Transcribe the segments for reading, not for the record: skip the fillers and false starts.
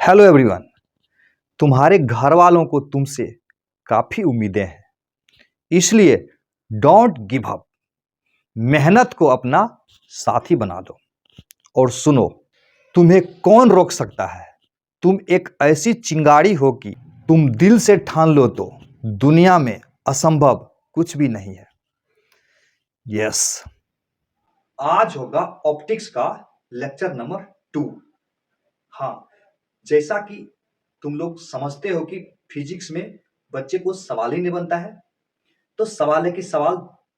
Hello everyone. तुम्हारे घर वालों को तुमसे काफ़ी उम्मीदें हैं, इसलिए डोंट गिव अप। मेहनत को अपना साथी बना दो। और सुनो, तुम्हें कौन रोक सकता है? तुम एक ऐसी चिंगारी हो कि तुम दिल से ठान लो तो दुनिया में असंभव कुछ भी नहीं है। यस, आज होगा ऑप्टिक्स का लेक्चर नंबर 2। हाँ, जैसा कि तुम लोग समझते हो कि फिजिक्स में बच्चे को सवाल ही नहीं बनता है, तो सवाल है कि सवाल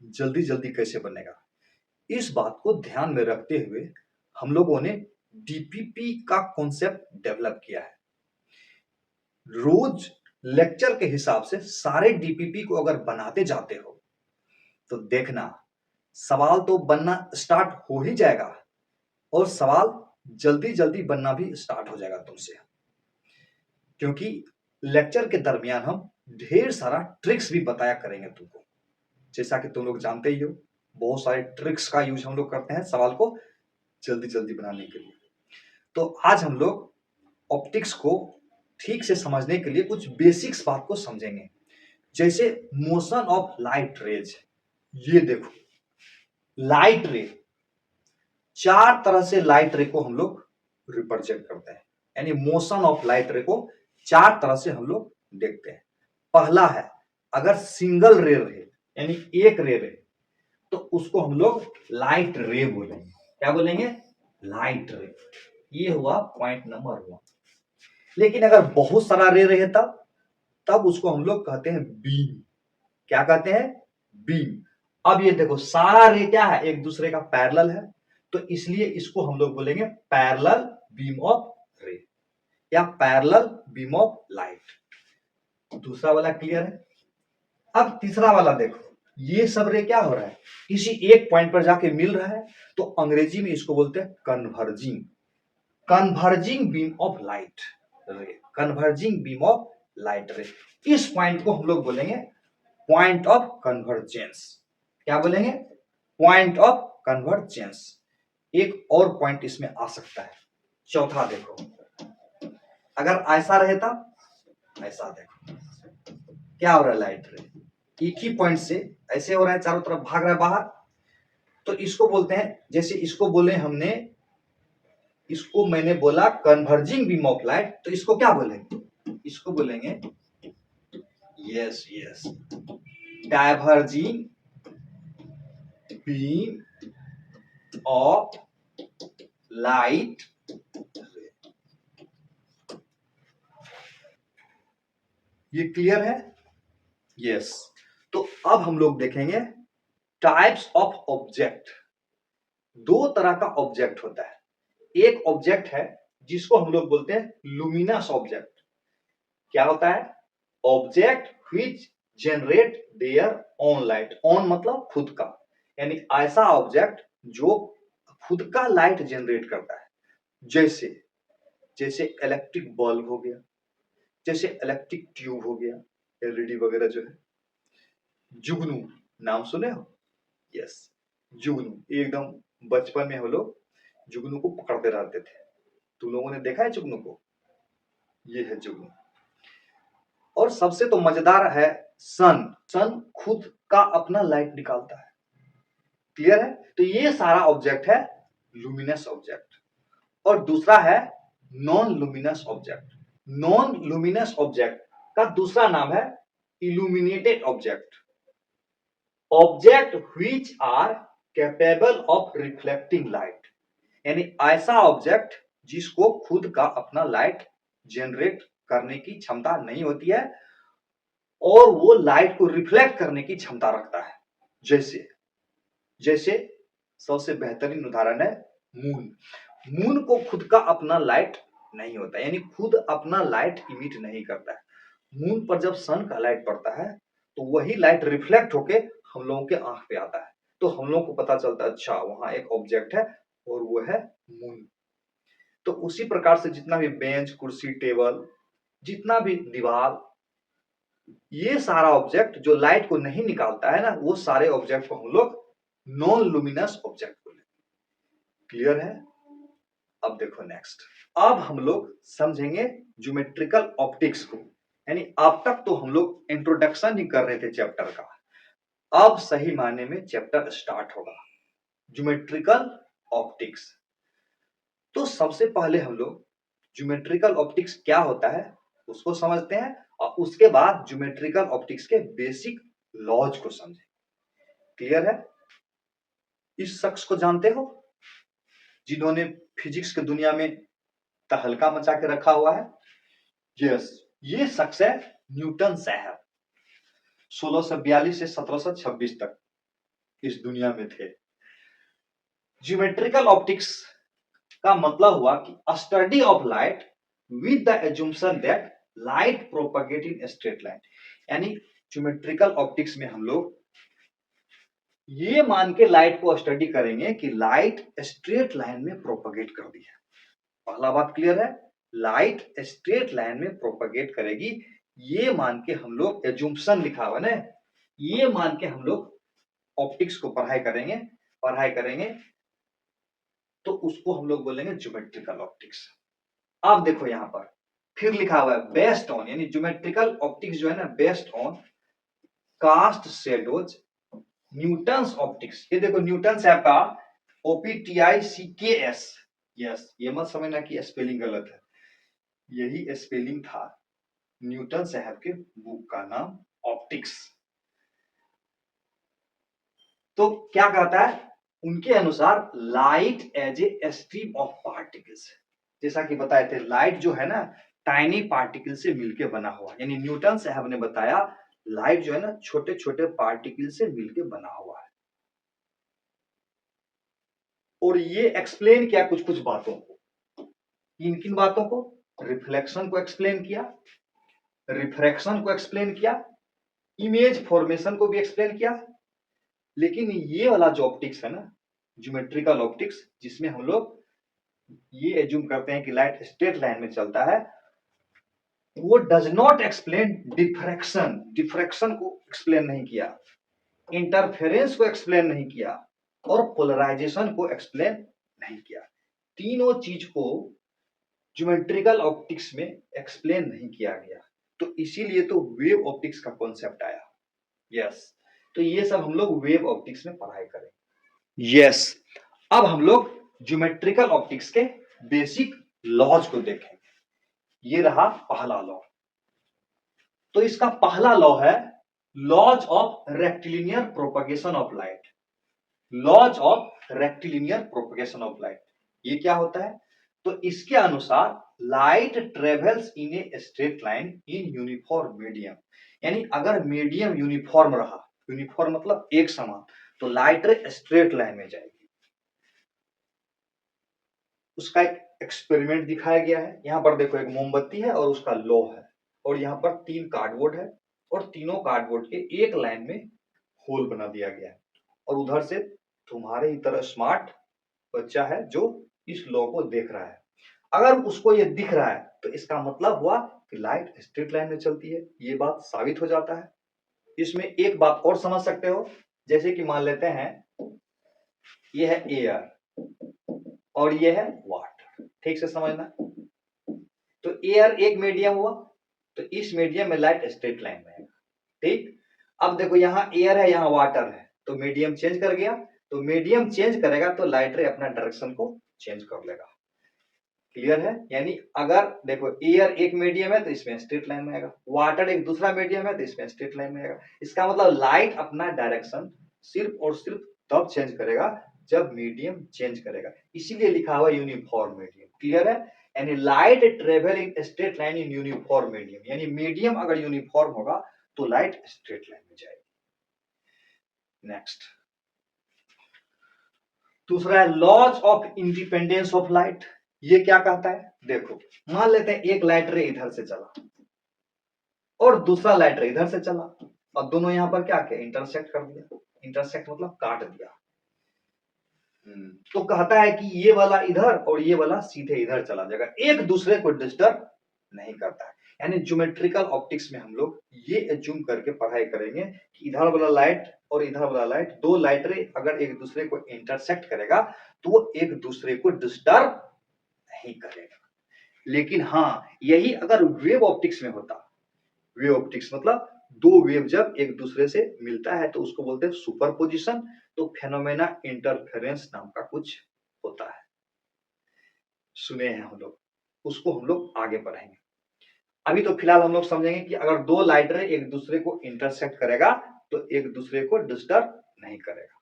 जल्दी जल्दी कैसे बनेगा। इस बात को ध्यान में रखते हुए हम लोगों ने डीपीपी का कॉन्सेप्ट डेवलप किया है। रोज लेक्चर के हिसाब से सारे डीपीपी को अगर बनाते जाते हो तो देखना सवाल तो बनना स्टार्ट हो ही जाएगा और सवाल जल्दी जल्दी बनना भी स्टार्ट हो जाएगा तुमसे। क्योंकि लेक्चर के दरमियान हम ढेर सारा ट्रिक्स भी बताया करेंगे तुमको। जैसा कि तुम लोग जानते ही हो, बहुत सारे ट्रिक्स का यूज हम लोग करते हैं सवाल को जल्दी जल्दी बनाने के लिए। तो आज हम लोग ऑप्टिक्स को ठीक से समझने के लिए कुछ बेसिक्स बात को समझेंगे। जैसे मोशन ऑफ लाइट रेज। ये देखो, लाइट रे, 4 तरह से लाइट रे को हम लोग रिप्रेजेंट करते हैं, यानी मोशन ऑफ लाइट रे को 4 तरह से हम लोग देखते हैं। पहला है, अगर सिंगल रे रहे यानी एक रे रहे तो उसको हम लोग लाइट रे बोलेंगे। क्या बोलेंगे? लाइट रे। ये हुआ पॉइंट नंबर 1। लेकिन अगर बहुत सारा रे रहे तब उसको हम लोग कहते हैं बीम। क्या कहते हैं? बीम। अब ये देखो, सारा रे क्या है? एक दूसरे का पैरेलल है, तो इसलिए इसको हम लोग बोलेंगे पैरेलल बीम ऑफ रे या पैरेलल बीम ऑफ लाइट। दूसरा वाला क्लियर है? अब तीसरा वाला देखो, ये सब रे क्या हो रहा है? किसी एक पॉइंट पर जाके मिल रहा है, तो अंग्रेजी में इसको बोलते हैं कन्वर्जिंग बीम ऑफ लाइट रे। कन्वर्जिंग बीम ऑफ लाइट रे। इस पॉइंट को हम लोग बोलेंगे पॉइंट ऑफ कन्वर्जेंस। क्या बोलेंगे? Point of convergence. एक और पॉइंट इसमें आ सकता है, चौथा देखो, अगर ऐसा रहे तब ऐसा देखो, क्या हो रहा है? लाइट रे एक ही पॉइंट से ऐसे हो रहा है, चारों तरफ भाग रहा है बाहर, तो इसको बोलते हैं, जैसे इसको बोले हमने, इसको मैंने बोला कन्वर्जिंग बीम ऑफ लाइट, तो इसको क्या बोलेंगे? इसको बोलेंगे yes diverging beam of light. ये क्लियर है? यस। तो अब हम लोग देखेंगे टाइप्स ऑफ ऑब्जेक्ट। 2 तरह का ऑब्जेक्ट होता है। एक ऑब्जेक्ट है जिसको हम लोग बोलते हैं लुमिनस ऑब्जेक्ट। क्या होता है? Object which generate their own light. Own मतलब खुद का, यानी ऐसा ऑब्जेक्ट जो खुद का लाइट जनरेट करता है। जैसे इलेक्ट्रिक बल्ब हो गया, जैसे इलेक्ट्रिक ट्यूब हो गया, एलईडी वगैरह जो है। जुगनू नाम सुने हो? यस, जुगनू। एकदम बचपन में हम लोग जुगनू को पकड़ते रहते थे। तुम लोगों ने देखा है जुगनू को? ये है जुगनू। और सबसे तो मजेदार है सन खुद का अपना लाइट निकालता है। क्लियर है? तो ये सारा ऑब्जेक्ट है लुमिनस ऑब्जेक्ट। और दूसरा है non luminous object. Non luminous object का दूसरा नाम है illuminated object. Object which are capable of reflecting light, यानी ऐसा ऑब्जेक्ट जिसको खुद का अपना लाइट जनरेट करने की क्षमता नहीं होती है और वो लाइट को रिफ्लेक्ट करने की क्षमता रखता है। जैसे सबसे बेहतरीन उदाहरण है मून को खुद का अपना लाइट नहीं होता, यानी खुद अपना लाइट इमिट नहीं करता है। मून पर जब सन का लाइट पड़ता है तो वही लाइट रिफ्लेक्ट होके हम लोगों के आंख पे आता है, तो हम लोगों को पता चलता है अच्छा वहां एक ऑब्जेक्ट है और वो है मून। तो उसी प्रकार से जितना भी बेंच, कुर्सी, टेबल, जितना भी दीवार, ये सारा ऑब्जेक्ट जो लाइट को नहीं निकालता है ना, वो सारे ऑब्जेक्ट को हम लोग नॉन लुमिनस ऑब्जेक्ट बोलेंगे। क्लियर है? अब देखो नेक्स्ट, अब हम लोग समझेंगे ज्योमेट्रिकल ऑप्टिक्स को। यानी अब तक तो हम लोग इंट्रोडक्शन ही कर रहे थे चैप्टर का, अब सही मायने में चैप्टर स्टार्ट होगा, ज्योमेट्रिकल ऑप्टिक्स। तो सबसे पहले हम लोग ज्योमेट्रिकल ऑप्टिक्स क्या होता है उसको समझते हैं, और उसके बाद ज्योमेट्रिकल ऑप्टिक्स के बेसिक लॉज को समझें। क्लियर है? इस शख्स को जानते हो जिन्होंने फिजिक्स की दुनिया में तहलका मचा के रखा हुआ है? यस, ये शख्स है न्यूटन साहब। 1642 से 1726 तक इस दुनिया में थे। ज्योमेट्रिकल ऑप्टिक्स का मतलब हुआ कि study of light with the assumption that light propagate in straight line. यानी ज्योमेट्रिकल ऑप्टिक्स में हम लोग ये मान के लाइट को स्टडी करेंगे कि लाइट स्ट्रेट लाइन में प्रोपगेट कर दी है। पहला बात क्लियर है, लाइट स्ट्रेट लाइन में प्रोपगेट करेगी, ये मान के हम लोग एज्यूम्पशन लिखा हुआ ना, ये मान के हम लोग ऑप्टिक्स को पढ़ाई करेंगे तो उसको हम लोग बोलेंगे ज्योमेट्रिकल ऑप्टिक्स। अब देखो यहां पर फिर लिखा हुआ है बेस्ड ऑन, यानी ज्योमेट्रिकल ऑप्टिक्स जो है ना based on caste shadows Newton's optics. ये देखो न्यूटन साहब का OPTICKS, यस, ये मत समझना कि स्पेलिंग गलत है, यही स्पेलिंग था न्यूटन साहब के बुक का नाम ऑप्टिक्स। तो क्या कहता है उनके अनुसार light as a stream of particles, जैसा कि बताए थे लाइट जो है ना टाइनी पार्टिकल से मिलकर बना हुआ, यानी न्यूटन साहब ने बताया लाइट जो है ना छोटे छोटे पार्टिकल से मिलकर बना हुआ है। और ये एक्सप्लेन किया कुछ कुछ बातों को, किन किन बातों को? रिफ्लेक्शन को एक्सप्लेन किया, रिफ्रैक्शन को एक्सप्लेन किया, इमेज फॉर्मेशन को भी एक्सप्लेन किया। लेकिन ये वाला जो ऑप्टिक्स है ना ज्योमेट्रिकल ऑप्टिक्स, जिसमें हम लोग ये एज्यूम करते हैं कि लाइट स्ट्रेट लाइन में चलता है, वो does not explain diffraction, diffraction को एक्सप्लेन नहीं किया, इंटरफेरेंस को एक्सप्लेन नहीं किया, और पोलराइजेशन को एक्सप्लेन नहीं किया। तीनों चीज को ज्योमेट्रिकल ऑप्टिक्स में एक्सप्लेन नहीं किया गया, तो इसीलिए तो वेव ऑप्टिक्स का कॉन्सेप्ट आया। यस, तो ये सब हम लोग वेव ऑप्टिक्स में पढ़ाई करेंगे। यस, अब हम लोग ज्योमेट्रिकल ऑप्टिक्स के बेसिक लॉज को देखेंगे। ये रहा पहला लॉ। तो इसका पहला लॉ है laws of rectilinear propagation of light. Laws of rectilinear propagation of light, ये क्या होता है? तो इसके अनुसार light travels in a straight line in uniform medium. यानी अगर मीडियम यूनिफॉर्म रहा, यूनिफॉर्म मतलब एक समान, तो लाइट स्ट्रेट लाइन में जाएगी। उसका एक एक्सपेरिमेंट दिखाया गया है। यहां पर देखो एक मोमबत्ती है और उसका लो है, और यहाँ पर 3 कार्डबोर्ड है, और तीनों कार्डबोर्ड के एक लाइन में होल बना दिया गया है, और उधर से तुम्हारे ही तरह स्मार्ट बच्चा है जो इस लॉ को देख रहा है। अगर उसको ये दिख रहा है तो इसका मतलब हुआ कि लाइट स्ट्रेट लाइन में चलती है, ये बात साबित हो जाता है। इसमें एक बात और समझ सकते हो, जैसे कि मान लेते हैं ये है एयर और ये है वाटर, ठीक से समझना। तो एयर एक मीडियम हुआ, तो इस मीडियम में लाइट स्ट्रेट लाइन में है, ठीक। अब देखो यहाँ एयर है, यहाँ वाटर है, तो मीडियम चेंज कर गया, तो मीडियम चेंज करेगा तो लाइट रे अपना डायरेक्शन को चेंज कर लेगा। क्लियर है? यानी अगर देखो एयर एक मीडियम है तो इसमें स्ट्रेट लाइन में आएगा, वाटर एक दूसरा मीडियम है तो इसमें स्ट्रेट लाइन में आएगा। इसका मतलब लाइट अपना डायरेक्शन सिर्फ और सिर्फ तब चेंज करेगा जब मीडियम चेंज करेगा, इसीलिए लिखा हुआ यूनिफॉर्म मीडियम। क्लियर है? यानी light travel in straight line in uniform medium, यानी मीडियम अगर यूनिफॉर्म होगा तो लाइट स्ट्रेट लाइन में जाएगी। नेक्स्ट, दूसरा है laws of independence of light. ये क्या कहता है? देखो मान लेते हैं एक लाइट रे इधर से चला और दूसरा लाइट रे इधर से चला, और दोनों यहां पर क्या किया? इंटरसेक्ट कर दिया। इंटरसेक्ट मतलब काट दिया। तो कहता है कि ये वाला इधर और ये वाला सीधे इधर चला जाएगा, एक दूसरे को डिस्टर्ब नहीं करता है। यानी ज्योमेट्रिकल ऑप्टिक्स में हम लोग ये एज्यूम करके पढ़ाई करेंगे कि इधर वाला लाइट और इधर वाला लाइट, दो लाइट रे अगर एक दूसरे को इंटरसेक्ट करेगा तो वो एक दूसरे को डिस्टर्ब नहीं करेगा। लेकिन हाँ, यही अगर वेव ऑप्टिक्स में होता, वेव ऑप्टिक्स मतलब दो वेव जब एक दूसरे से मिलता है तो उसको बोलते हैं सुपरपोजिशन। तो फेनोमेना इंटरफेरेंस नाम का कुछ होता है, सुने हैं हम लोग, उसको हम लोग आगे पढ़ेंगे। अभी तो फिलहाल हम लोग समझेंगे कि अगर दो लाइट रे एक दूसरे को इंटरसेक्ट करेगा तो एक दूसरे को डिस्टर्ब नहीं करेगा।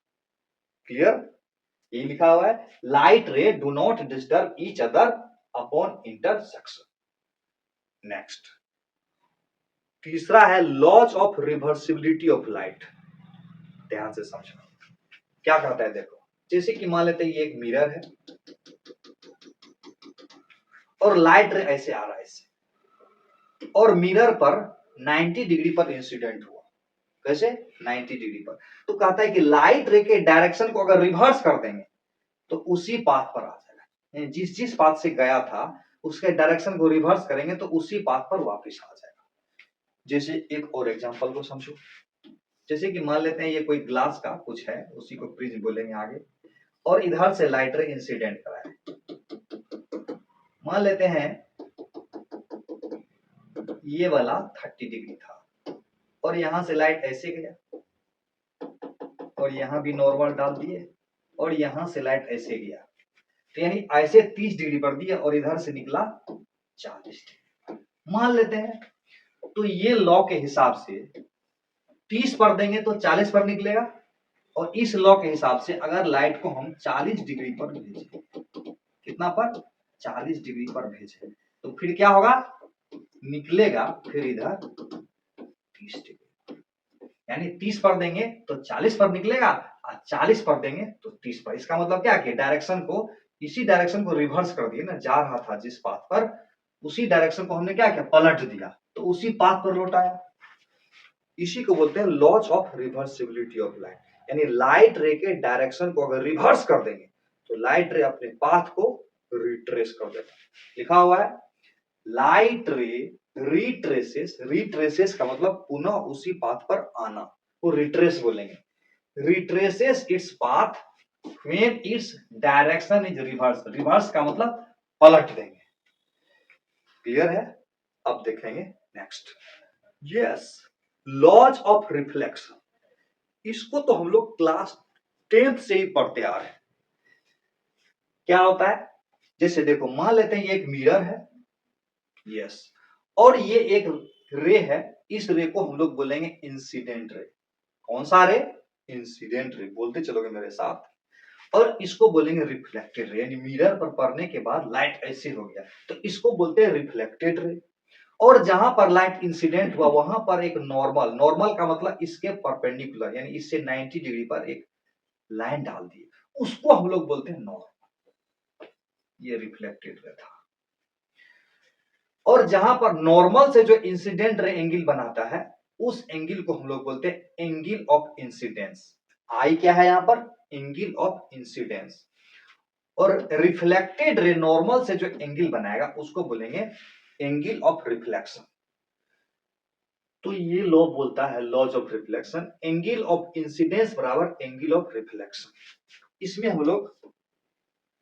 क्लियर? ये लिखा हुआ है, light ray do not disturb each other upon intersection. Next, तीसरा है laws of reversibility of light. ध्यान से समझना क्या कहता है। देखो, जैसे कि मान लेते हैं ये एक मिरर है और लाइट रे ऐसे आ रहा है ऐसे, और मिरर पर 90 डिग्री पर इंसिडेंट हुआ। कैसे? 90 डिग्री पर। तो कहता है कि लाइट रे के डायरेक्शन को अगर रिवर्स कर देंगे तो उसी पाथ पर आ जाएगा। जिस जिस पाथ से गया था उसके डायरेक्शन को रिवर्स करेंगे तो उसी पाथ पर वापस आ जाएगा। जैसे एक और एग्जांपल को समझो, जैसे कि मान लेते हैं ये कोई ग्लास का कुछ है, उसी को प्रिज्म बोलेंगे आगे, और इधर से लाइट रे इंसिडेंट करा है। मान लेते हैं ये वाला 30 डिग्री था और यहां से लाइट ऐसे गया और यहां भी नॉर्मल डाल दिए और यहां से लाइट ऐसे गया, तो यानी ऐसे 30 डिग्री पर दिया और इधर से निकला 40 डिग्री। मान लेते हैं तो ये लॉ के हिसाब से 30 पर देंगे तो 40 पर निकलेगा, और इस लॉ के हिसाब से अगर लाइट को हम 40 डिग्री पर भेजें, कितना पर? 40 डिग्री पर भेजें, तो फिर क्या होगा? निकलेगा फिर इधर 30 डिग्री। यानी 30 पर देंगे तो 40 पर निकलेगा और 40 पर देंगे तो 30 पर। इसका मतलब क्या कि डायरेक्शन को, इसी डायरेक्शन को रिवर्स कर दिए ना, जा रहा था जिस पाथ पर उसी डायरेक्शन को हमने क्या किया? पलट दिया, तो उसी पाथ पर लौट आया। इसी को बोलते हैं laws of reversibility of light. यानी लाइट रे के डायरेक्शन को अगर रिवर्स कर देंगे तो लाइट रे अपने पाथ को रिट्रेस कर देता। लिखा हुआ है लाइट रे रिट्रेसेस, रिट्रेसेस का मतलब पुनः उसी पाथ पर आना, वो रिट्रेस बोलेंगे। Retraces its path when its direction is reverse. Reverse का मतलब पलट देंगे। क्लियर है? अब देखेंगे next. Yes, laws of reflection, इसको तो हम लोग क्लास 10th से ही पढ़ते आ रहे हैं। क्या होता है? जैसे देखो, मान लेते हैं ये एक मिरर है, यस, और ये एक रे है, इस रे को हम लोग बोलेंगे इंसिडेंट रे। कौन सा रे? इंसिडेंट रे, बोलते चलोगे मेरे साथ। और इसको बोलेंगे रिफ्लेक्टेड रे, यानी मिरर पर पड़ने के बाद लाइट ऐसे हो गया तो इसको बोलते हैं रिफ्लेक्टेड रे। और जहां पर लाइट इंसिडेंट हुआ वहां पर एक नॉर्मल, नॉर्मल का मतलब इसके परपेंडिकुलर, यानी इससे 90 डिग्री पर एक लाइन डाल दी, उसको हम लोग बोलते हैं नॉर्मल। ये रिफ्लेक्टेड रे था। और जहां पर नॉर्मल से जो इंसिडेंट रे एंगल बनाता है उस एंगल को हम लोग बोलते हैं एंगल ऑफ इंसिडेंस। आई क्या है यहां पर? Angle of incidence. और रिफ्लेक्टेड रे नॉर्मल से जो एंगल बनाएगा उसको बोलेंगे एंगल ऑफ रिफ्लेक्शन। तो ये लॉ बोलता है, laws of reflection, angle of incidence बराबर एंगल ऑफ रिफ्लेक्शन। इसमें हम लोग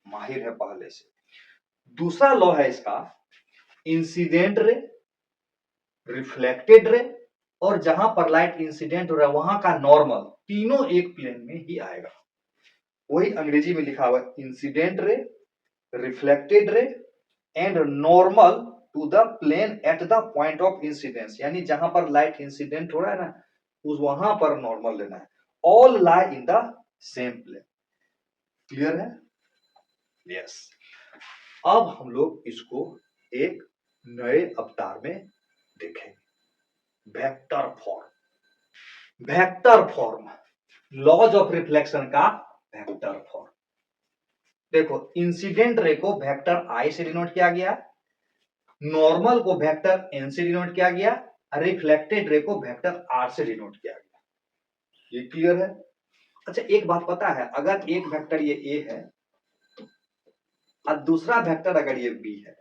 माहिर है पहले से। दूसरा लॉ है इसका, इंसिडेंट रे, रिफ्लेक्टेड रे, और जहां पर लाइट इंसिडेंट हो रहा है वहां का नॉर्मल, तीनों एक प्लेन में ही आएगा। वही अंग्रेजी में लिखा हुआ है, incident ray, reflected ray and normal to the plane at the point of incidence. यानी जहां पर लाइट इंसिडेंट हो रहा है ना, उस वहां पर नॉर्मल लेना है। All lie in the same plane. Clear है? यस। अब हम लोग इसको एक नए अवतार में देखेंगे, vector form. Vector form, laws of reflection का वेक्टर फॉर्म। देखो, इंसिडेंट रे को वेक्टर आई से डिनोट किया गया, नॉर्मल को वेक्टर एन से डिनोट किया गया, रिफ्लेक्टेड रे को वेक्टर आर से डिनोट किया गया। ये क्लियर है? अच्छा, एक बात पता है, अगर एक वेक्टर ये ए है और दूसरा वेक्टर अगर ये बी है,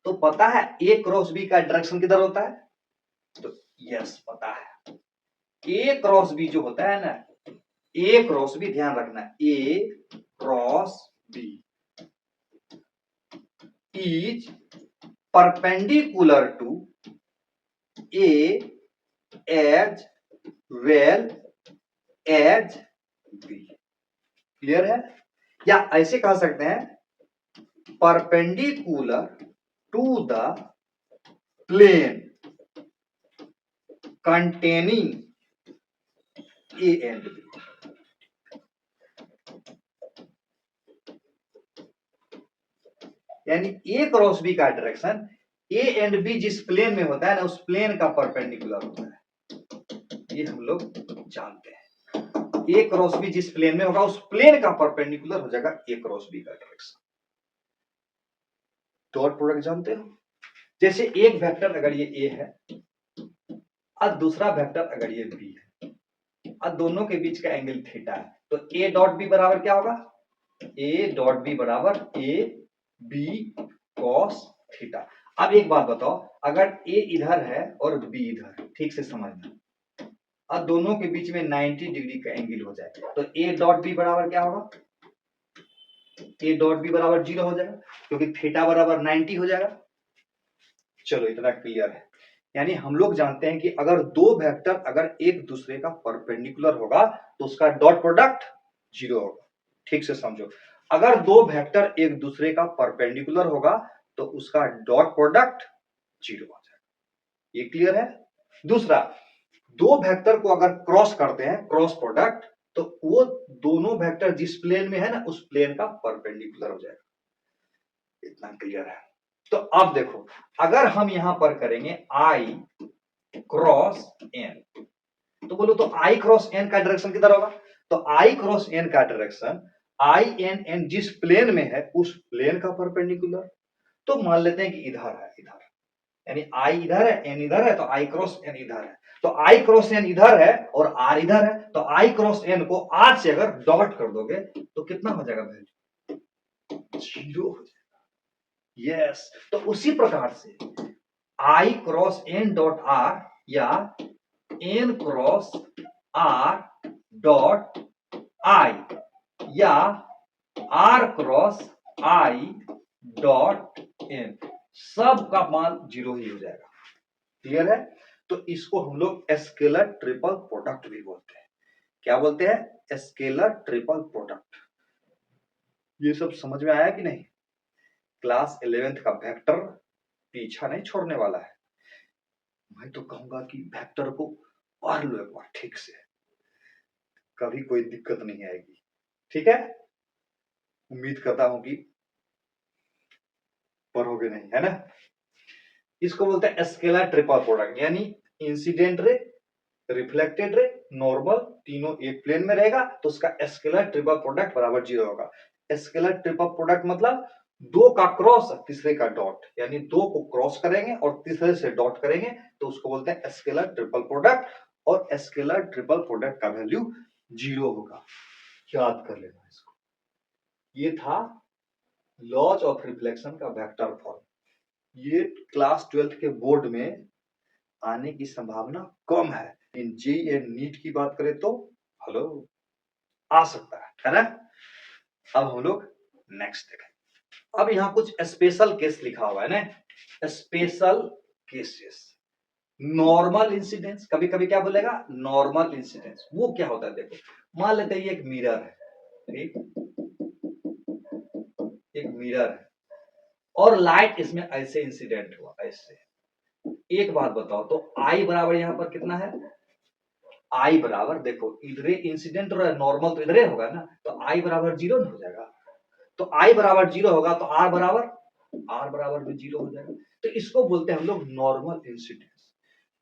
तो पता है ए क्रॉस बी का डायरेक्शन किधर होता है? तो यस, पता है। ए क्रॉस बी जो होता है ना, ए क्रॉस बी, ध्यान रखना, A cross B, is perpendicular to A as well as B. Clear है? या ऐसे कह सकते हैं perpendicular to the plane containing A and B. यानी ए क्रॉस बी का डायरेक्शन ए एंड बी जिस प्लेन में होता है ना, उस प्लेन का परपेंडिकुलर होता है। ये हम लोग जानते हैं। ए क्रॉस बी जिस प्लेन में होगा, उस प्लेन का परपेंडिकुलर हो जाएगा ए क्रॉस बी का डायरेक्शन। डॉट प्रोडक्ट जानते हो? जैसे एक वेक्टर अगर ये ए है और दूसरा वेक्टर अगर ये बी है और दोनों के बीच का एंगल थीटा है, तो ए डॉट बी बराबर क्या होगा? ए डॉट बी बराबर ए बी कॉस थीटा। अब एक बात बताओ, अगर ए इधर है और बी इधर है, ठीक से समझना, और दोनों के बीच में 90 डिग्री का एंगल हो जाए, तो ए डॉट बी बराबर क्या होगा? ए डॉट बी बराबर 0 हो जाएगा, क्योंकि थीटा बराबर 90 हो जाएगा। चलो इतना क्लियर है। यानी हम लोग जानते हैं कि अगर दो वेक्टर अगर एक दूसरे का परपेंडिकुलर होगा तो उसका डॉट प्रोडक्ट 0 होगा। ठीक से समझो, अगर दो वेक्टर एक दूसरे का परपेंडिकुलर होगा तो उसका डॉट प्रोडक्ट 0 हो जाएगा। ये क्लियर है? दूसरा, दो वेक्टर को अगर क्रॉस करते हैं, क्रॉस प्रोडक्ट, तो वो दोनों वेक्टर जिस प्लेन में है ना, उस प्लेन का परपेंडिकुलर हो जाएगा। इतना क्लियर है? तो अब देखो, अगर हम यहां पर करेंगे आई क्रॉस एन, तो बोलो तो आई क्रॉस एन का डायरेक्शन किधर होगा? तो आई क्रॉस एन का डायरेक्शन आई एन एन जिस प्लेन में है उस प्लेन का परपेंडिकुलर। तो मान लेते हैं कि इधर है, इधर, यानी आई इधर है, एन इधर है, तो आई क्रॉस एन इधर है। तो आई क्रॉस एन इधर है और आर इधर है, तो आई क्रॉस एन को आर से अगर डॉट कर दोगे तो कितना हो जाएगा वैल्यू? 0 हो जाएगा। यस, तो उसी प्रकार से I cross N dot R या N cross R dot I या R cross I dot N, सब का मान 0 ही हो जाएगा। क्लियर है? तो इसको हम लोग स्केलर ट्रिपल प्रोडक्ट भी बोलते हैं। क्या बोलते हैं? Scalar triple product. ये सब समझ में आया कि नहीं? क्लास 11th का वेक्टर पीछा नहीं छोड़ने वाला है। मैं तो कहूंगा कि वेक्टर को पढ़ लो एक बार ठीक से, कभी कोई दिक्कत नहीं आएगी। ठीक है? उम्मीद करता हूं कि पढ़ोगे नहीं, है ना? इसको बोलते हैं स्केलर ट्रिपल प्रोडक्ट, यानी इंसिडेंट रे, रिफ्लेक्टेड रे, नॉर्मल, तीनों एक प्लेन में रहेगा तो उसका स्केलर ट्रिपल प्रोडक्ट बराबर 0 होगा। स्केलर ट्रिपल प्रोडक्ट मतलब दो का क्रॉस तीसरे का डॉट, यानी दो को क्रॉस करेंगे और तीसरे से डॉट करेंगे तो उसको बोलते हैं स्केलर ट्रिपल प्रोडक्ट, और स्केलर ट्रिपल प्रोडक्ट का वैल्यू 0 होगा। याद कर लेना इसको। ये था लॉज ऑफ रिफ्लेक्शन का वेक्टर फॉर्म। ये क्लास 12th के बोर्ड में आने की संभावना कम है। इन जेईई एंड नीट की बात करें तो हेलो आ सकता है ना? अब हम लोग नेक्स्ट देखें। अब यहाँ कुछ स्पेशल केस लिखा हुआ है ना, स्पेशल केसेस। नॉर्मल इंसिडेंस, कभी कभी क्या बोलेगा? Normal incidence. वो क्या होता है? देखो, मान लेते हैं ये एक मिरर है, ठीक, एक मिरर है और लाइट इसमें ऐसे इंसिडेंट हुआ, ऐसे। एक बात बताओ, तो आई बराबर यहां पर कितना है? आई बराबर, देखो इधर इंसिडेंट और नॉर्मल तो इधर होगा ना, तो आई बराबर 0 हो जाएगा। तो आई बराबर 0 होगा तो आर बराबर भी 0 हो जाएगा। तो इसको बोलते हैं हम लोग नॉर्मल इंसिडेंस।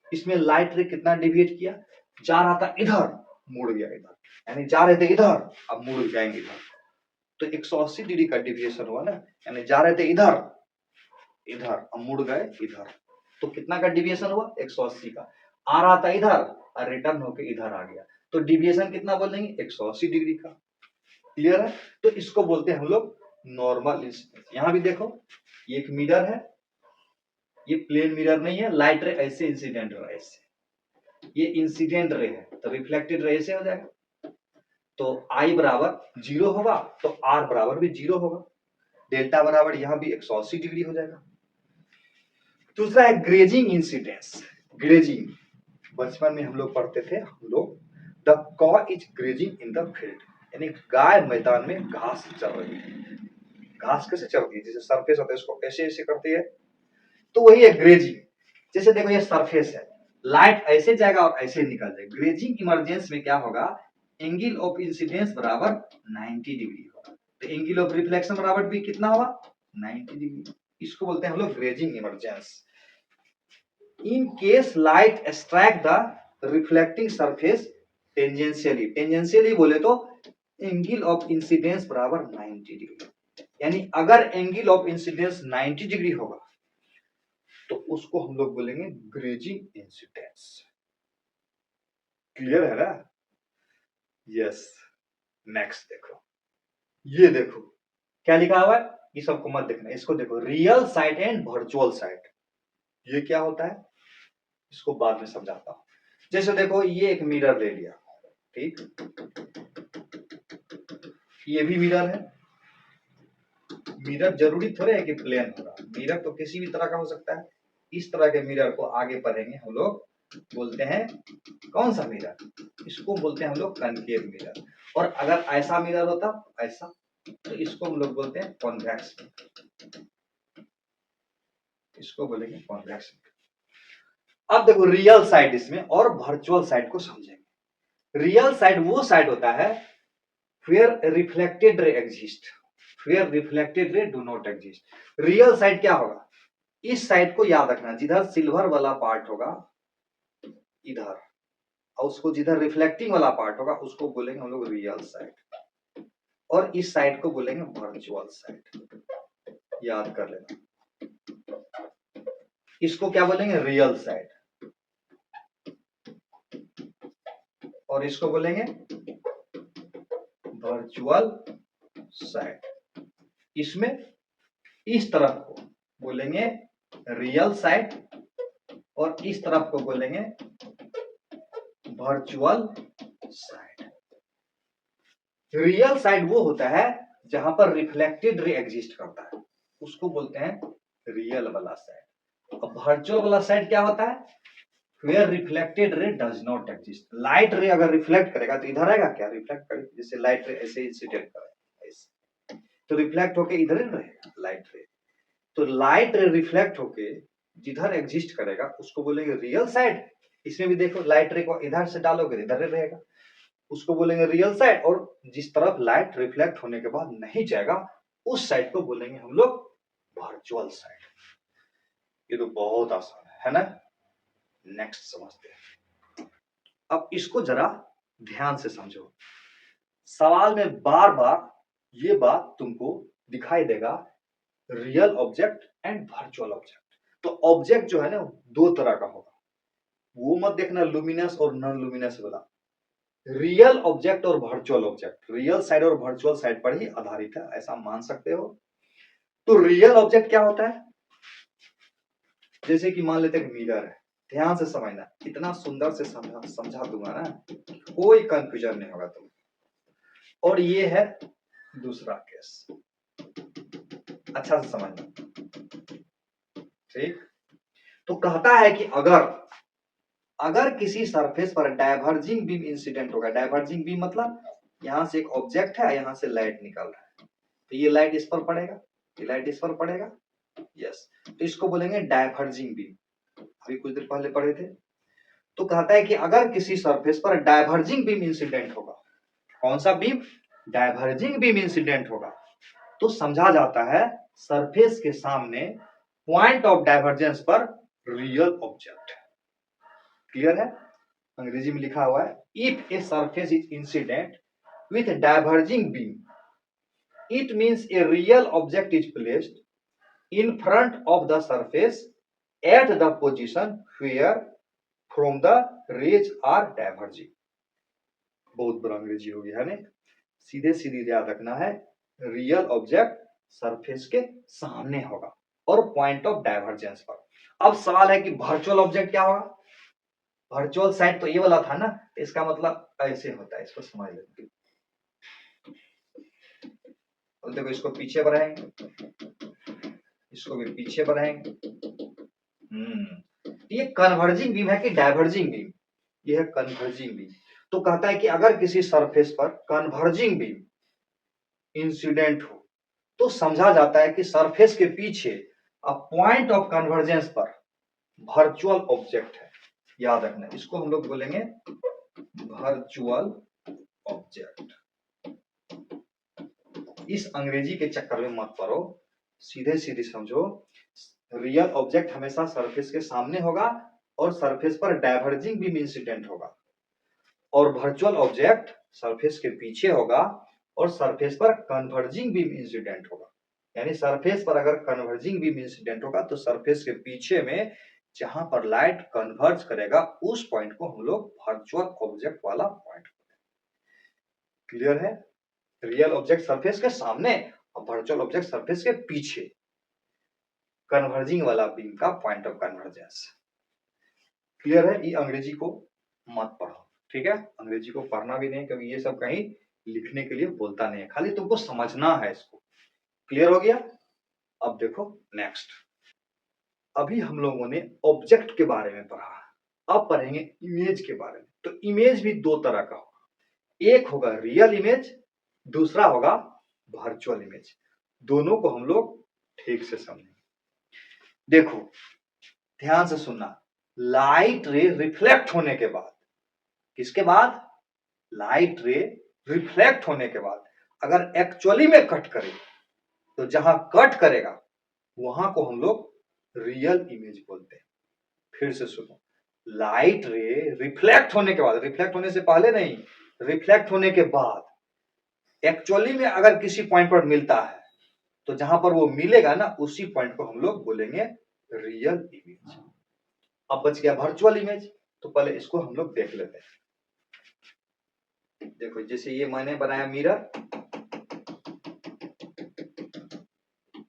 इसमें लाइट रे कितना डिविएट किया? जा रहा था इधर, मुड़ गया इधर, यानी जा रहे थे इधर, अब मुड़ जाएंगे इधर, तो 180 डिग्री का डिविएशन हुआ ना, यानी जा रहे थे इधर, इधर, अब मुड़ गए इधर, तो कितना का डिविएशन हुआ? 180 का। आ रहा था इधर और रिटर्न होके इधर आ गया, तो डिविएशन कितना बोलेंगे? 180 डिग्री का। क्लियर है? तो इसको बोलते हैं हम लोग नॉर्मल इंसिडेंस। यहां भी देखो, ये एक मिरर है, ये प्लेन मिरर नहीं है, लाइट रे ऐसे इंसिडेंट हो, ऐसे, ये इंसिडेंट रे है तो रिफ्लेक्टेड रे ऐसे हो जाएगा। तो आई बराबर 0 होगा तो आर बराबर भी 0 होगा। डेल्टा बराबर यहाँ भी 180 डिग्री हो जाएगा। दूसरा है ग्रेजिंग इंसिडेंस। ग्रेजिंग बचपन में हम लोग पढ़ते थे, हम लोग द कॉ is grazing in the field, यानी गाय मैदान में घास चल रही है। घास कैसे चलती है, जैसे सरफेस होता है उसको ऐसे ऐसे करती है, तो वही है ग्रेजिंग। जैसे देखो ये सरफेस है, लाइट ऐसे जाएगा और ऐसे निकल जाएगा। ग्रेजिंग इमरजेंस में क्या होगा, एंगल ऑफ इंसिडेंस बराबर 90 डिग्री होगा, तो एंगल ऑफ रिफ्लेक्शन बराबर भी कितना होगा, 90 डिग्री। इसको बोलते हैं हम लोग grazing emergence. In case light strike the reflecting surface tangentially, tangentially बोले तो एंगल ऑफ इंसिडेंस बराबर 90 डिग्री, यानी अगर एंगल ऑफ इंसिडेंस 90 डिग्री होगा तो उसको हम लोग बोलेंगे ग्रेजिंग इंसिडेंस। क्लियर है ना? यस। नेक्स्ट देखो, ये देखो क्या लिखा हुआ है, ये सबको मत देखना, इसको देखो, real side and virtual side. ये क्या होता है इसको बाद में समझाता हूं। जैसे देखो ये एक मिरर ले लिया, ठीक, ये भी मिरर है। मिरर जरूरी थोड़े है कि प्लेन होगा, मिरर तो किसी भी तरह का हो सकता है। इस तरह के मिरर को आगे पढ़ेंगे हम लोग, बोलते हैं कौन सा मिरर, इसको बोलते हैं हम लोग कनकेव मिरर। और अगर ऐसा मिरर होता ऐसा, तो इसको हम लोग बोलते हैं कॉन्वेक्स मिरर, इसको बोलेंगे कॉन्वेक्स मिरर। अब देखो रियल साइड इसमें और वर्चुअल साइड को समझेंगे। रियल साइड वो साइड होता है where reflected ray exist, where reflected ray do not exist। Real side क्या होगा, इस साइड को याद रखना, जिधर सिल्वर वाला पार्ट होगा इधर, और उसको जिधर रिफ्लेक्टिंग वाला पार्ट होगा उसको बोलेंगे हम लोग रियल साइड, और इस साइड को बोलेंगे वर्चुअल साइड। याद कर लेना, इसको क्या बोलेंगे, रियल साइड, और इसको बोलेंगे वर्चुअल साइड। इसमें इस तरफ को बोलेंगे रियल साइड और इस तरफ को बोलेंगे वर्चुअल साइड। रियल साइड वो होता है जहां पर रिफ्लेक्टेड रे एग्जिस्ट करता है, उसको बोलते हैं रियल वाला साइड। अब वर्चुअल वाला साइड क्या होता है, where reflected ray does not exist. Light ray अगर रिफ्लेक्ट करेगा तो इधर आएगा क्या, रिफ्लेक्ट करेगा, जैसे लाइट रे ऐसे इंसिडेंट करेगा ऐसे, तो रिफ्लेक्ट होके इधर ही रहेगा लाइट रे। तो लाइट रे रिफ्लेक्ट होके जिधर एग्जिस्ट करेगा उसको बोलेंगे रियल साइड। इसमें भी देखो लाइट रे को इधर से डालोगे इधर ही रहेगा, उसको बोलेंगे रियल साइड। और जिस तरफ लाइट रिफ्लेक्ट होने के बाद नहीं जाएगा उस साइड को बोलेंगे हम लोग वर्चुअल साइड। ये तो बहुत आसान है ना? नेक्स्ट समझते हैं। अब इसको जरा ध्यान से समझो, सवाल में बार बार ये बात तुमको दिखाई देगा, real object and virtual object. तो ऑब्जेक्ट जो है ना दो तरह का होगा, वो मत देखना लुमिनस और नॉन लुमिनस वाला। रियल ऑब्जेक्ट और वर्चुअल ऑब्जेक्ट, रियल साइड और वर्चुअल साइड पर ही आधारित है, ऐसा मान सकते हो। तो रियल ऑब्जेक्ट क्या होता है, जैसे कि मान लेते हैं मिरर है, ध्यान से समझना, इतना सुंदर से समझा दूंगा ना, कोई कंफ्यूजन नहीं होगा तुम। और ये है दूसरा केस, अच्छा से समझना, ठीक। तो कहता है कि अगर किसी सरफेस पर डाइवर्जिंग बीम इंसिडेंट होगा, डाइवर्जिंग बीम मतलब यहां से एक ऑब्जेक्ट है, यहां से लाइट निकल रहा है, तो ये लाइट इस पर पड़ेगा, ये लाइट इस पर पड़ेगा, यस, तो इसको बोलेंगे डाइवर्जिंग बीम। अभी कुछ देर पहले पढ़े थे। तो कहता है कि अगर किसी सरफेस पर डाइवर्जिंग बीम इंसिडेंट होगा, कौन सा बीम, डाइवर्जिंग बीम इंसिडेंट होगा, तो समझा जाता है सरफेस के सामने पॉइंट ऑफ डाइवर्जेंस पर रियल ऑब्जेक्ट। क्लियर है? अंग्रेजी में लिखा हुआ है, if a surface is incident with diverging beam it means a real object is placed in front of the surface at the position where from the rays are diverging। बहुत बड़ा अंग्रेजी हो गया है ना, सीधे सीधे याद रखना है, रियल ऑब्जेक्ट सरफेस के सामने होगा और पॉइंट ऑफ डाइवर्जेंस पर। अब सवाल है कि वर्चुअल ऑब्जेक्ट क्या होगा, वर्चुअल साइड तो ये वाला था ना, इसका मतलब ऐसे होता है, इसको समझ लेते हैं। और देखो इसको पीछे बढ़ाएंगे, इसको भी पीछे बढ़ाएंगे। ये कन्वर्जिंग बीम है कि डाइवर्जिंग बीम? ये है कन्वर्जिंग बीम। तो कहता है कि अगर किसी सरफेस पर कन्वर्जिंग बीम इंसिडेंट हो तो समझा जाता है कि सरफेस के पीछे पॉइंट ऑफ कन्वर्जेंस पर वर्चुअल ऑब्जेक्ट है। याद रखना, इसको हम लोग बोलेंगे वर्चुअल ऑब्जेक्ट। इस अंग्रेजी के चक्कर में मत पड़ो, सीधे सीधे समझो। रियल ऑब्जेक्ट हमेशा सरफेस के सामने होगा और सरफेस पर डाइवर्जिंग बीम इंसिडेंट होगा, और वर्चुअल ऑब्जेक्ट सरफेस के पीछे होगा और सरफेस पर कन्वर्जिंग बीम इंसिडेंट होगा। यानी सरफेस पर अगर कन्वर्जिंग बीम इंसिडेंट होगा तो सरफेस के पीछे में जहां पर लाइट कन्वर्ज करेगा उस पॉइंट को हम लोग वर्चुअल ऑब्जेक्ट वाला पॉइंट। क्लियर है? रियल ऑब्जेक्ट सरफेस के सामने और वर्चुअल ऑब्जेक्ट सरफेस के पीछे, कन्वर्जिंग वाला बीम का पॉइंट ऑफ कन्वर्जेंस। क्लियर है? ये अंग्रेजी को मत पढ़ो, ठीक है? अंग्रेजी को पढ़ना भी नहीं, क्योंकि ये सब कहीं लिखने के लिए बोलता नहीं है, खाली तुमको समझना है इसको। क्लियर हो गया? अब देखो नेक्स्ट। अभी हम लोगों ने ऑब्जेक्ट के बारे में पढ़ा, अब पढ़ेंगे इमेज के बारे में। तो इमेज भी दो तरह का होगा, एक होगा रियल इमेज, दूसरा होगा वर्चुअल इमेज। दोनों को हम लोग ठीक से समझेंगे। देखो ध्यान से सुनना, लाइट रे रिफ्लेक्ट होने के बाद, किसके बाद? लाइट रे रिफ्लेक्ट होने के बाद अगर एक्चुअली में कट करे तो जहां कट करेगा वहां को हम लोग रियल इमेज बोलते हैं। फिर से सुनो, लाइट रे रिफ्लेक्ट होने के बाद, रिफ्लेक्ट होने से पहले नहीं, रिफ्लेक्ट होने के बाद एक्चुअली में अगर किसी पॉइंट पर मिलता है तो जहां पर वो मिलेगा ना उसी पॉइंट को हम लोग बोलेंगे रियल इमेज। अब बच गया वर्चुअल इमेज, तो पहले इसको हम लोग देख लेते हैं। देखो जैसे ये मैंने बनाया मिरर,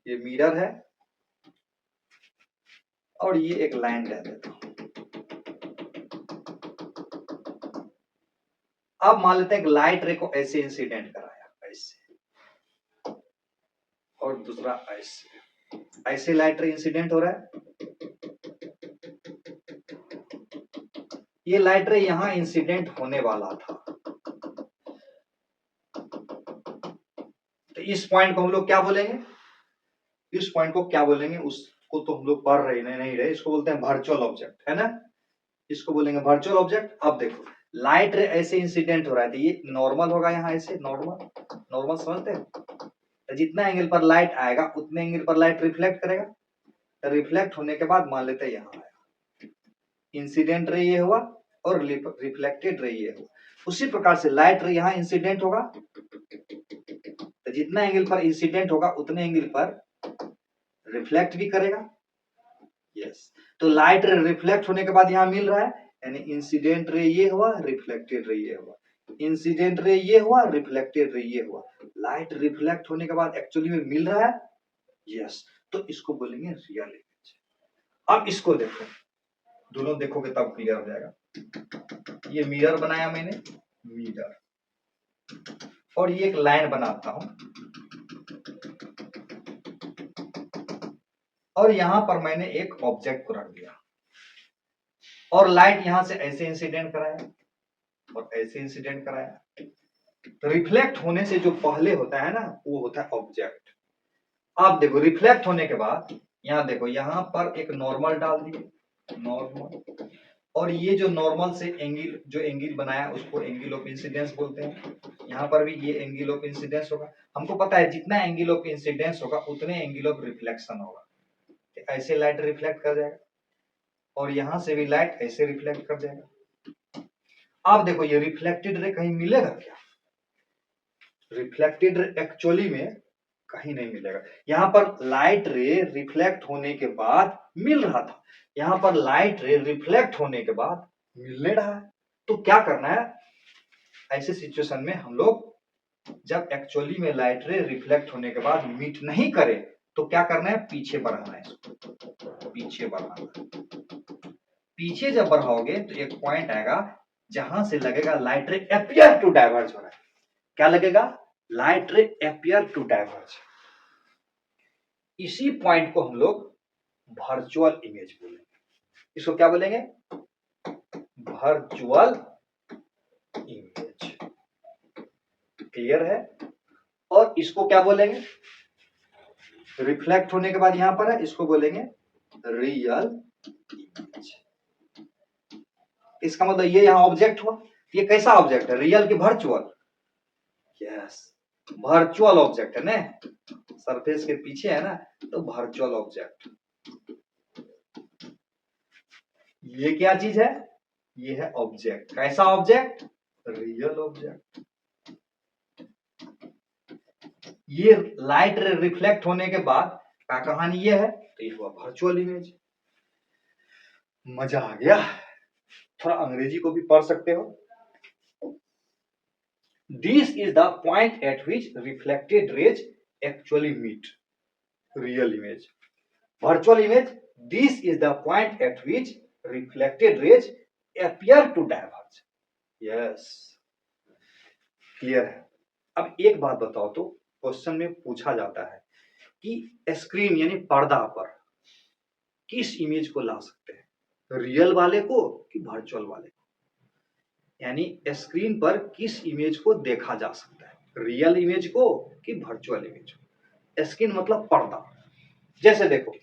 ये मिरर है और ये एक लाइन दे देता हूं। अब मान लेते हैं कि लाइट रे को ऐसे इंसिडेंट कराया, ऐसे, और दूसरा ऐसे, ऐसे लाइट रे इंसिडेंट हो रहा है। ये लाइट रे यहां इंसिडेंट होने वाला था, तो इस पॉइंट को हम लोग क्या बोलेंगे? इस पॉइंट को क्या बोलेंगे? उसको तो हम लोग पढ़ रहे नहीं रहे, इसको बोलते हैं वर्चुअल ऑब्जेक्ट, है ना? इसको बोलेंगे वर्चुअल ऑब्जेक्ट। अब देखो लाइट रे ऐसे इंसिडेंट हो रहा है, तो ये नॉर्मल होगा, यहाँ ऐसे नॉर्मल, नॉर्मल समझते हैं? तो जितना एंगल पर लाइट आएगा उतने एंगल पर लाइट रिफ्लेक्ट करेगा। तो रिफ्लेक्ट होने के बाद मान लेते हैं यहाँ आएगा, इंसिडेंट रे ये हुआ और रिफ्लेक्टेड रे ये हुआ। उसी प्रकार से लाइट रे यहाँ इंसिडेंट होगा, तो जितना एंगल पर इंसिडेंट होगा उतने एंगल पर रिफ्लेक्ट भी करेगा। यस, तो लाइट रे रिफ्लेक्ट होने के बाद यहाँ मिल रहा है, यानी इंसिडेंट रे ये हुआ, रिफ्लेक्टेड रे ये हुआ, इंसिडेंट रे ये हुआ, रिफ्लेक्टेड रे ये हुआ। लाइट रिफ्लेक्ट होने के बाद एक्चुअली में मिल रहा है, यस, तो इसको बोलेंगे रियल इमेज। अब इसको देखो, दोनों देखोगे तब क्लियर हो जाएगा। ये मिरर बनाया मैंने, मिरर, और ये एक लाइन बनाता हूं, और यहां पर मैंने एक ऑब्जेक्ट को रख दिया, और लाइट यहां से ऐसे इंसिडेंट कराया और ऐसे इंसिडेंट कराया। रिफ्लेक्ट होने से जो पहले होता है ना वो होता है ऑब्जेक्ट। आप देखो रिफ्लेक्ट होने के बाद यहाँ देखो, यहाँ पर एक नॉर्मल डाल दिए, नॉर्मल, और ये जो नॉर्मल से एंगल, जो एंगल बनाया उसको एंगल ऑफ इंसिडेंस बोलते हैं। यहाँ पर भी ये एंगल ऑफ इंसिडेंस होगा। हमको पता है जितना एंगल ऑफ इंसिडेंस होगा उतने एंगल ऑफ रिफ्लेक्शन होगा। ऐसे लाइट रिफ्लेक्ट कर जाएगा और यहां से भी लाइट ऐसे रिफ्लेक्ट कर जाएगा। अब देखो ये रिफ्लेक्टेड रे कहीं मिलेगा क्या? रिफ्लेक्टेड रे एक्चुअली में कहीं नहीं मिलेगा। यहाँ पर लाइट रे रिफ्लेक्ट होने के बाद मिल रहा था, यहाँ पर लाइट रे रिफ्लेक्ट होने के बाद मिल नहीं रहा है। तो क्या करना है ऐसे सिचुएशन में? हम लोग जब एक्चुअली में लाइट रे रिफ्लेक्ट होने के बाद मीट नहीं करे तो क्या करना है? पीछे बढ़ाना है इसको, पीछे बढ़ाना। पीछे जब बढ़ाओगे तो एक पॉइंट आएगा जहां से लगेगा लाइट रे अपियर टू डाइवर्ज हो रहा है। क्या लगेगा? Light ray appear to diverge. इसी पॉइंट को हम लोग वर्चुअल इमेज बोलेंगे। इसको क्या बोलेंगे? Virtual image. क्लियर है? और इसको क्या बोलेंगे? रिफ्लेक्ट होने के बाद यहां पर है, इसको बोलेंगे रियल इमेज। इसका मतलब ये यहां ऑब्जेक्ट हुआ। ये कैसा ऑब्जेक्ट है? रियल की वर्चुअल? यस, वर्चुअल ऑब्जेक्ट है ना, सरफेस के पीछे है ना, तो वर्चुअल ऑब्जेक्ट। ये क्या चीज है? ये है ऑब्जेक्ट। कैसा ऑब्जेक्ट? Real object. ये लाइट रिफ्लेक्ट होने के बाद क्या कहानी ये है? तो ये हुआ वर्चुअल इमेज। मजा आ गया। थोड़ा अंग्रेजी को भी पढ़ सकते हो। This is the point at which reflected rays actually meet. Real image. Virtual image. This is the point at which reflected rays appear to diverge. Yes. Clear है। अब एक बात बताओ तो, क्वेश्चन में पूछा जाता है कि स्क्रीन यानी पर्दा पर किस इमेज को ला सकते हैं? रियल वाले को कि वर्चुअल वाले को? यानी स्क्रीन पर किस इमेज को देखा जा सकता है? रियल इमेज को कि वर्चुअल इमेज को? स्क्रीन मतलब पर्दा। जैसे देखो,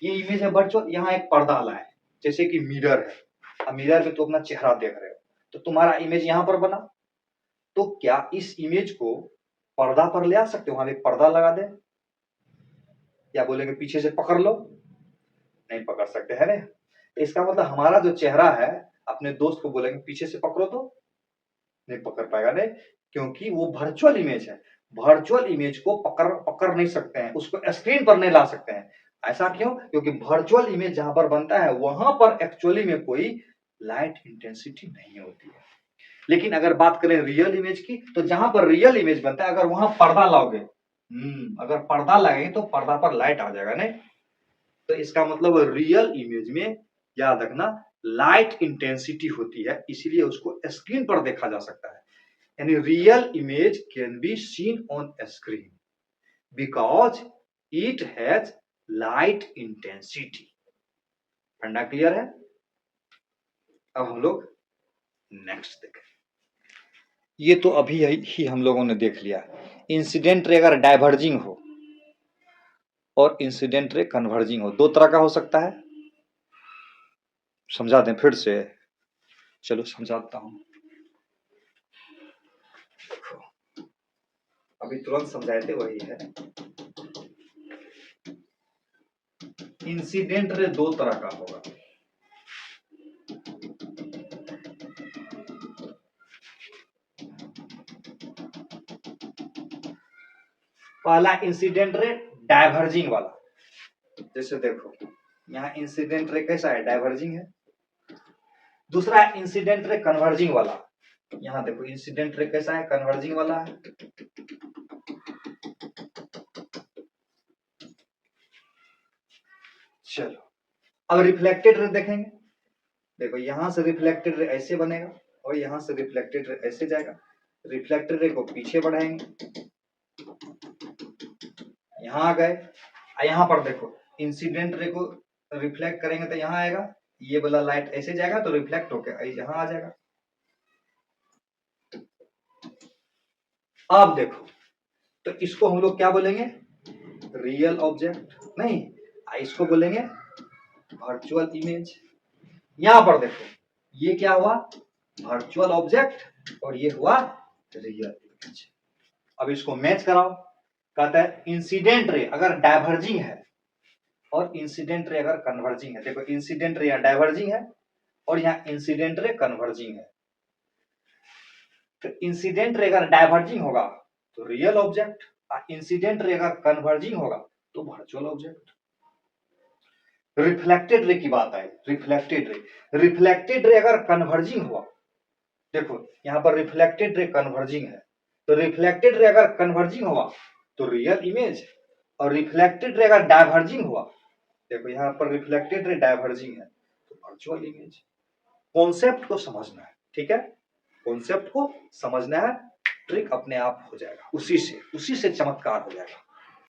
ये इमेज है वर्चुअल, यहाँ एक पर्दा लाए, जैसे कि मिरर है। अब मिरर में तो अपना चेहरा देख रहे हो, तो तुम्हारा इमेज यहाँ पर बना, तो क्या इस इमेज को पर्दा पर ले आ सकते हो? वहां एक पर्दा लगा दे, या बोलेंगे पीछे से पकड़ लो? नहीं पकड़ सकते है ना। इसका मतलब हमारा जो चेहरा है, अपने दोस्त को बोलेंगे पीछे से पकड़ो, तो नहीं पकड़ पाएगा नहीं, क्योंकि वो वर्चुअल इमेज है। वर्चुअल इमेज को पकड़ नहीं सकते हैं, उसको स्क्रीन पर नहीं ला सकते हैं। ऐसा क्यों? क्योंकि वर्चुअल इमेज जहां पर बनता है वहां पर एक्चुअली में कोई लाइट इंटेंसिटी नहीं होती है। लेकिन अगर बात करें रियल इमेज की, तो जहां पर रियल इमेज बनता है, अगर वहां पर्दा लाओगे, अगर पर्दा लगाएंगे तो पर्दा पर लाइट आ जाएगा नहीं। तो इसका मतलब रियल इमेज में याद रखना लाइट इंटेंसिटी होती है, इसीलिए उसको स्क्रीन पर देखा जा सकता है। यानी real image can be seen on screen because it has light intensity. फंडा क्लियर है? अब हम लोग नेक्स्ट देखें। ये तो अभी ही हम लोगों ने देख लिया। इंसिडेंट रे अगर डाइवर्जिंग हो और इंसिडेंट रे कन्वर्जिंग हो, दो तरह का हो सकता है। समझा दें फिर से? चलो समझाता हूं। अभी तुरंत समझाए थे, वही है। इंसिडेंट रे दो तरह का होगा। पहला इंसिडेंट रे डाइवर्जिंग वाला। जैसे देखो, यहाँ इंसिडेंट रे कैसा है? डाइवर्जिंग है। दूसरा इंसिडेंट रे कन्वर्जिंग वाला। यहाँ देखो, इंसिडेंट रे कैसा है? कन्वर्जिंग वाला है। चलो अब रिफ्लेक्टेड रे देखेंगे। देखो, यहां से रिफ्लेक्टेड रे ऐसे बनेगा और यहां से रिफ्लेक्टेड रे ऐसे जाएगा। रिफ्लेक्टेड रे को पीछे बढ़ाएंगे, यहां आ गए। यहां पर देखो, इंसिडेंट रे को रिफ्लेक्ट करेंगे तो यहां आएगा, ये वाला लाइट ऐसे जाएगा तो रिफ्लेक्ट होकर यहां आ जाएगा। अब देखो, तो इसको हम लोग क्या बोलेंगे? रियल ऑब्जेक्ट नहीं, इसको बोलेंगे वर्चुअल इमेज। यहां पर देखो, ये क्या हुआ? वर्चुअल ऑब्जेक्ट, और ये हुआ रियल इमेज। अब इसको मैच कराओ। कहता है इंसिडेंट रे अगर डाइवर्जिंग है और इंसिडेंट रे अगर कन्वर्जिंग है। देखो, इंसिडेंट रे यहाँ डाइवर्जिंग है और यहाँ इंसिडेंट रे कन्वर्जिंग है। तो इंसिडेंट रे अगर डाइवर्जिंग होगा तो रियल ऑब्जेक्ट, और इंसिडेंट रे अगर कन्वर्जिंग होगा तो वर्चुअल ऑब्जेक्ट। रिफ्लेक्टेड रे की बात आई। रिफ्लेक्टेड रे अगर कन्वर्जिंग हुआ, देखो यहां पर रिफ्लेक्टेड रे कन्वर्जिंग है, तो रिफ्लेक्टेड रे अगर कन्वर्जिंग हुआ तो रियल इमेज, और रिफ्लेक्टेड रे अगर डाइवर्जिंग हुआ, देखो यहां पर रिफ्लेक्टेड रे डाइवर्जिंग है तो वर्चुअल इमेज। कॉन्सेप्ट को समझना है, ठीक है? कॉन्सेप्ट को समझना है। ट्रिक अपने आप हो जाएगा, उसी से चमत्कार हो जाएगा।